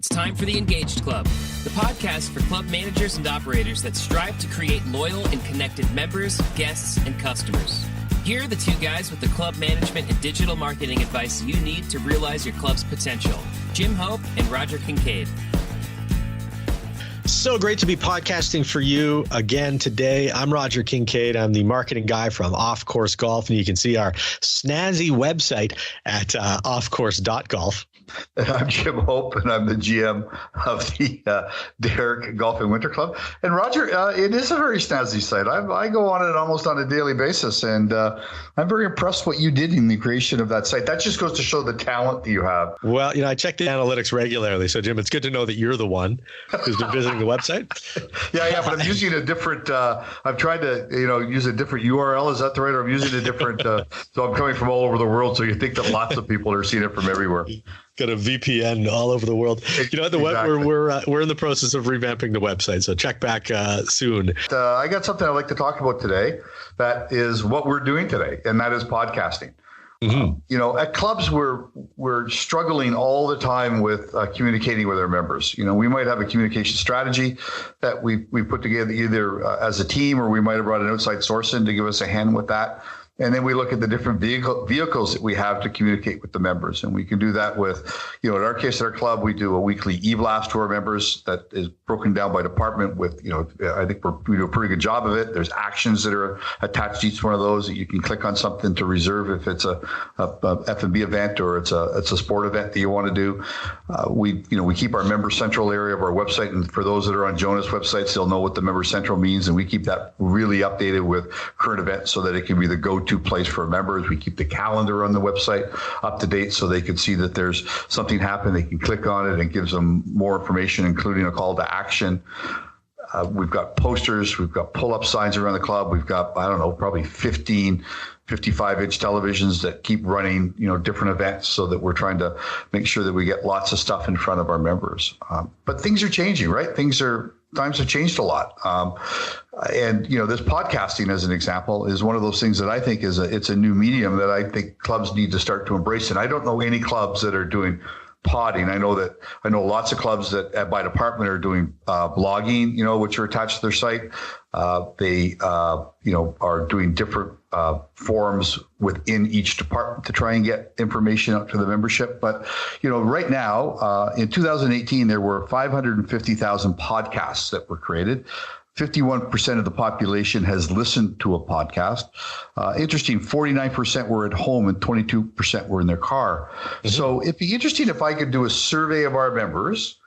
It's time for the Engaged Club, the podcast for club managers and operators that strive to create loyal and connected members, guests, and customers. Here are the two guys with the club management and digital marketing advice you need to realize your club's potential. Jim Hope and Roger Kincaid. So great to be podcasting for you again today. I'm Roger Kincaid. I'm the marketing guy from Off Course Golf, and you can see our snazzy website at offcourse.golf. And I'm Jim Hope, and I'm the GM of the Derrick Golf and Winter Club. And Roger, it is a very snazzy site. I go on it almost on a daily basis, and I'm very impressed what you did in the creation of that site. That just goes to show the talent that you have. Well, I check the analytics regularly. So, Jim, it's good to know that you're the one who's been visiting the website. Yeah, but I'm using a different, I've tried to, use a different URL. Is that the right? Or I'm using a different, so I'm coming from all over the world. So you think that lots of people are seeing it from everywhere. Got a VPN all over the world. Exactly. We're in the process of revamping the website, so check back soon. I got something I'd like to talk about today. That is what we're doing today, and that is podcasting. Mm-hmm. At clubs, we're struggling all the time with communicating with our members. We might have a communication strategy that we put together either as a team, or we might have brought an outside source in to give us a hand with that. And then we look at the different vehicles that we have to communicate with the members. And we can do that with, in our case, at our club, we do a weekly e-blast to our members that is broken down by department with, I think we do a pretty good job of it. There's actions that are attached to each one of those that you can click on something to reserve if it's a F&B event or it's a sport event that you want to do. We keep our member central area of our website. And for those that are on Jonas websites, they'll know what the member central means. And we keep that really updated with current events so that it can be the go-to place for members. We keep the calendar on the website up to date so they can see that there's something happening. They can click on it and it gives them more information, including a call to action. We've got posters. We've got pull-up signs around the club. We've got, probably 15 55-inch televisions that keep running, different events so that we're trying to make sure that we get lots of stuff in front of our members. But things are changing, right? Times have changed a lot. And this podcasting, as an example, is one of those things that I think it's a new medium that I think clubs need to start to embrace. And I don't know any clubs that are doing podding. I know lots of clubs that by department are doing blogging, which are attached to their site. They are doing different forums within each department to try and get information out to the membership. But, right now, in 2018, there were 550,000 podcasts that were created. 51% of the population has listened to a podcast. Interesting, 49% were at home and 22% were in their car. Mm-hmm. So it'd be interesting if I could do a survey of our members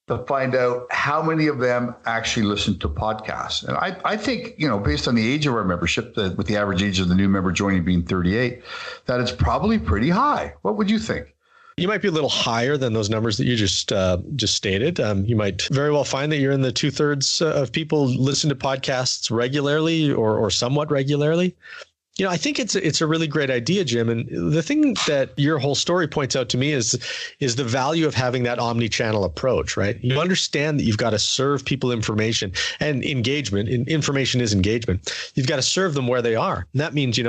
to find out how many of them actually listen to podcasts. And I think, based on the age of our membership, with the average age of the new member joining being 38, that it's probably pretty high. What would you think? You might be a little higher than those numbers that you just stated. You might very well find that you're in the 2/3 of people listen to podcasts regularly or somewhat regularly. I think it's a really great idea, Jim. And the thing that your whole story points out to me is the value of having that omni-channel approach, right? You understand that you've got to serve people information and engagement. Information is engagement. You've got to serve them where they are. And that means,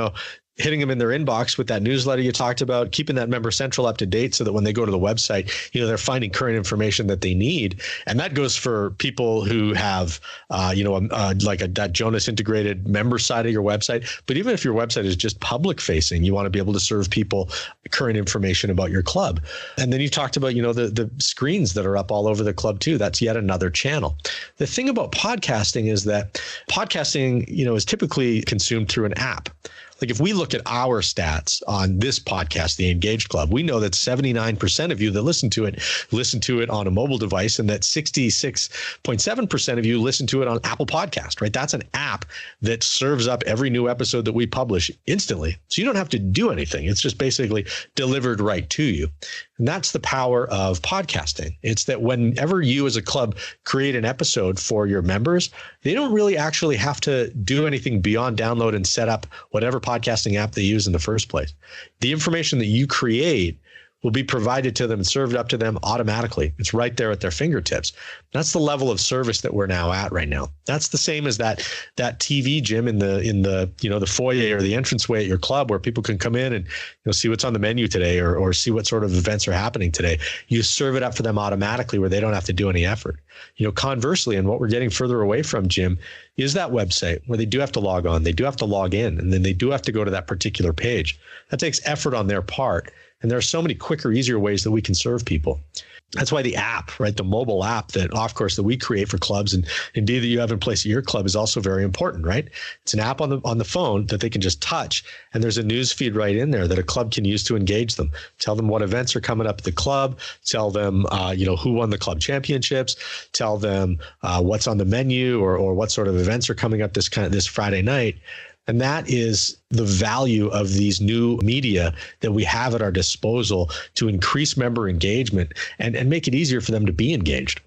hitting them in their inbox with that newsletter you talked about, keeping that member central up to date so that when they go to the website, they're finding current information that they need. And that goes for people who have, that Jonas integrated member side of your website. But even if your website is just public facing, you want to be able to serve people current information about your club. And then you talked about, the screens that are up all over the club too. That's yet another channel. The thing about podcasting is that podcasting, is typically consumed through an app. Like if we look at our stats on this podcast, the Engaged Club, we know that 79% of you that listen to it on a mobile device, and that 66.7% of you listen to it on Apple Podcast, right? That's an app that serves up every new episode that we publish instantly. So you don't have to do anything. It's just basically delivered right to you. And that's the power of podcasting. It's that whenever you as a club create an episode for your members, they don't really actually have to do anything beyond download and set up whatever podcasting app they use in the first place. The information that you create will be provided to them and served up to them automatically. It's right there at their fingertips. That's the level of service that we're now at right now. That's the same as that TV, Jim, in the the foyer or the entranceway at your club, where people can come in and see what's on the menu today, or see what sort of events are happening today. You serve it up for them automatically where they don't have to do any effort. Conversely, and what we're getting further away from, Jim, is that website where they do have to log on, they do have to log in, and then they do have to go to that particular page. That takes effort on their part. And there are so many quicker, easier ways that we can serve people. That's why the app, right, the mobile app that, of course, that we create for clubs, and indeed that you have in place at your club, is also very important, right? It's an app on the phone that they can just touch, and there's a news feed right in there that a club can use to engage them. Tell them what events are coming up at the club. Tell them, who won the club championships. Tell them what's on the menu, or what sort of events are coming up this Friday night. And that is the value of these new media that we have at our disposal to increase member engagement and make it easier for them to be engaged.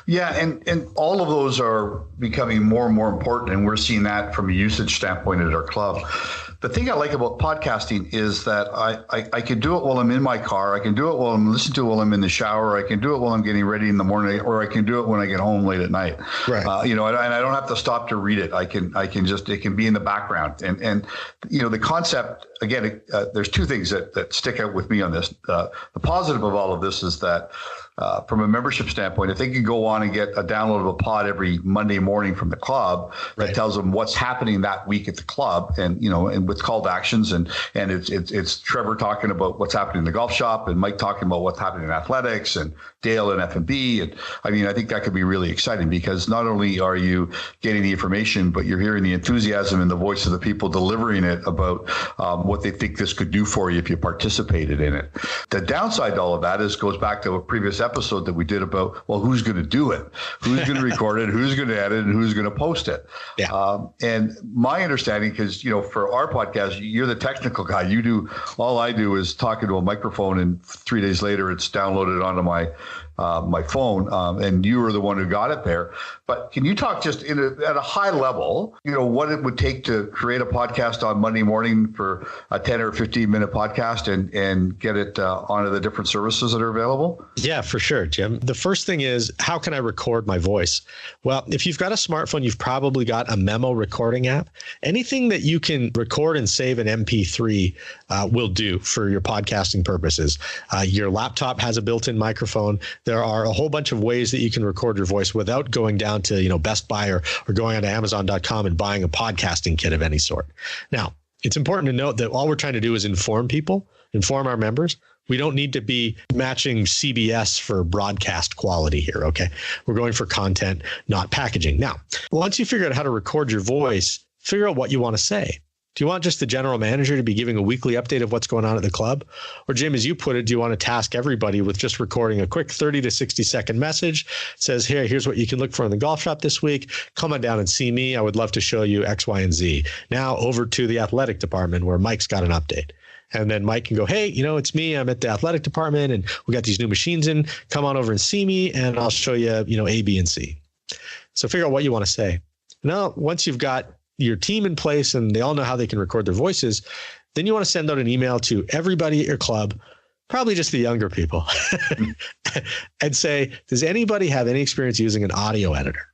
Yeah, and all of those are becoming more and more important, and we're seeing that from a usage standpoint at our club. The thing I like about podcasting is that I can do it while I'm in my car. I can do it while I'm listening to it while I'm in the shower. I can do it while I'm getting ready in the morning, or I can do it when I get home late at night. Right. And I don't have to stop to read it. I can just, it can be in the background. And the concept, again, there's two things that stick out with me on this. The positive of all of this is that from a membership standpoint, if they can go on and get a download of a pod every Monday morning from the club that tells them what's happening that week at the club, and with call to actions, and it's Trevor talking about what's happening in the golf shop, and Mike talking about what's happening in athletics, and Dale in F&B. And I think that could be really exciting, because not only are you getting the information, but you're hearing the enthusiasm in the voice of the people delivering it about what they think this could do for you if you participated in it. The downside to all of that goes back to a previous episode that we did about, well, who's going to do it? Who's going to record it? Who's going to edit it? And who's going to post it? Yeah. And my understanding, because, for our podcast, you're the technical guy. You do, all I do is talk into a microphone, and 3 days later it's downloaded onto my phone, and you were the one who got it there. But can you talk just at a high level, what it would take to create a podcast on Monday morning for a 10 or 15 minute podcast and get it onto the different services that are available? Yeah, for sure, Jim. The first thing is, how can I record my voice? Well, if you've got a smartphone, you've probably got a memo recording app. Anything that you can record and save an MP3 will do for your podcasting purposes. Your laptop has a built-in microphone. There are a whole bunch of ways that you can record your voice without going down to Best Buy or going onto Amazon.com and buying a podcasting kit of any sort. Now, it's important to note that all we're trying to do is inform our members. We don't need to be matching CBS for broadcast quality here, okay? We're going for content, not packaging. Now, once you figure out how to record your voice, figure out what you want to say. Do you want just the general manager to be giving a weekly update of what's going on at the club? Or, Jim, as you put it, do you want to task everybody with just recording a quick 30 to 60 second message? It says, hey, here's what you can look for in the golf shop this week. Come on down and see me. I would love to show you X, Y, and Z. Now over to the athletic department where Mike's got an update. And then Mike can go, hey, it's me. I'm at the athletic department and we got these new machines in. Come on over and see me and I'll show you, A, B, and C. So figure out what you want to say. Now, once you've got your team in place and they all know how they can record their voices, then you want to send out an email to everybody at your club, probably just the younger people, and say, does anybody have any experience using an audio editor?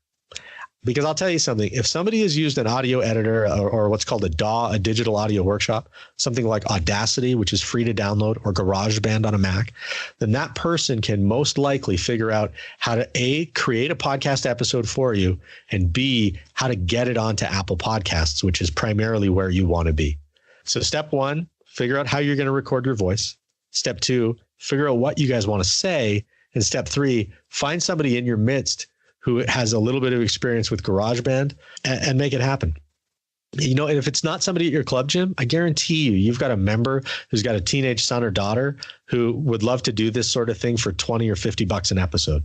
Because I'll tell you something, if somebody has used an audio editor or what's called a DAW, a digital audio workshop, something like Audacity, which is free to download, or GarageBand on a Mac, then that person can most likely figure out how to A, create a podcast episode for you, and B, how to get it onto Apple Podcasts, which is primarily where you want to be. So step one, figure out how you're going to record your voice. Step two, figure out what you guys want to say. And step three, find somebody in your midst who has a little bit of experience with GarageBand and make it happen. And if it's not somebody at your club, Jim, I guarantee you've got a member who's got a teenage son or daughter who would love to do this sort of thing for $20 or $50 an episode.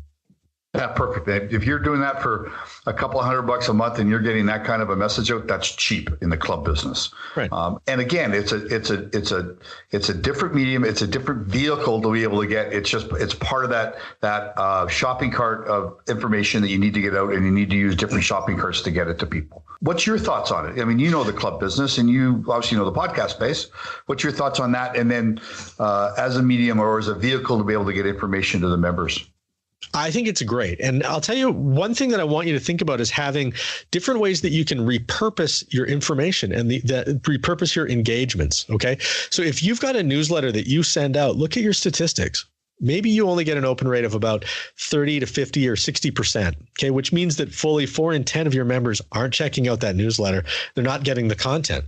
Yeah, perfect. If you're doing that for a couple of $100 a month and you're getting that kind of a message out, that's cheap in the club business. Right. And again, it's a different medium. It's a different vehicle to be able to get. It's part of that shopping cart of information that you need to get out, and you need to use different shopping carts to get it to people. What's your thoughts on it? I mean, you know the club business and you obviously know the podcast space. What's your thoughts on that? And then as a medium or as a vehicle to be able to get information to the members? I think it's great. And I'll tell you one thing that I want you to think about is having different ways that you can repurpose your information and repurpose your engagements. Okay. So if you've got a newsletter that you send out, look at your statistics. Maybe you only get an open rate of about 30 to 50 or 60%. Okay. Which means that fully 4 in 10 of your members aren't checking out that newsletter. They're not getting the content.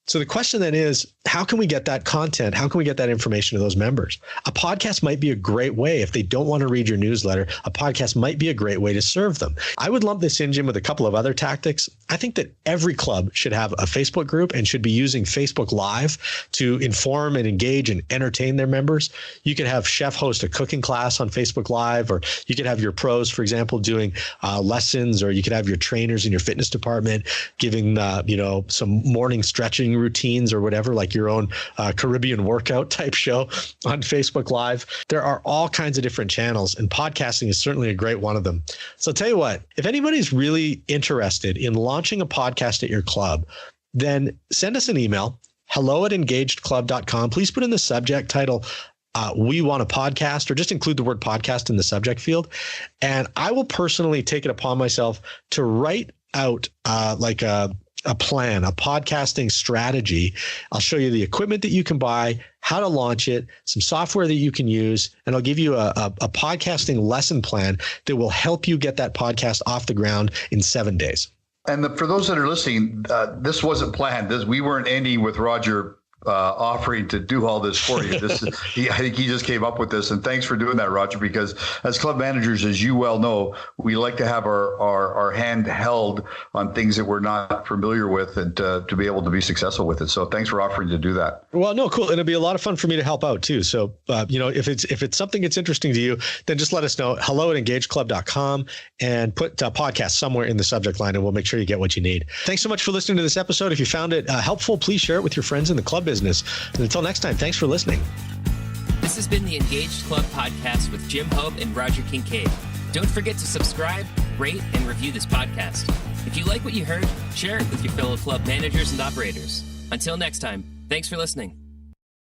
So the question then is, how can we get that content? How can we get that information to those members? A podcast might be a great way. If they don't want to read your newsletter, a podcast might be a great way to serve them. I would lump this in, Jim, with a couple of other tactics. I think that every club should have a Facebook group and should be using Facebook Live to inform and engage and entertain their members. You could have Chef host a cooking class on Facebook Live, or you could have your pros, for example, doing lessons, or you could have your trainers in your fitness department giving, some morning stretching routines or whatever, like your own Caribbean workout type show on Facebook Live. There are all kinds of different channels, and podcasting is certainly a great one of them. So I'll tell you what, if anybody's really interested in launching a podcast at your club, then send us an email, hello@engagedclub.com. Please put in the subject title, we want a podcast, or just include the word podcast in the subject field. And I will personally take it upon myself to write out a plan, a podcasting strategy. I'll show you the equipment that you can buy, how to launch it, some software that you can use, and I'll give you a podcasting lesson plan that will help you get that podcast off the ground in 7 days. And for those that are listening, this wasn't planned. We weren't ending with Roger offering to do all this for you. I think he just came up with this, and thanks for doing that, Roger, because as club managers, as you well know, we like to have our hand held on things that we're not familiar with, and to be able to be successful with it. So thanks for offering to do that. Well, no, cool. And it'll be a lot of fun for me to help out too. So, if it's something that's interesting to you, then just let us know, hello@engagedclub.com, and put podcast somewhere in the subject line, and we'll make sure you get what you need. Thanks so much for listening to this episode. If you found it helpful, please share it with your friends in the club business. And until next time, thanks for listening. This has been the Engaged Club podcast with Jim Hope and Roger Kincaid. Don't forget to subscribe, rate, and review this podcast. If you like what you heard, share it with your fellow club managers and operators. Until next time, thanks for listening.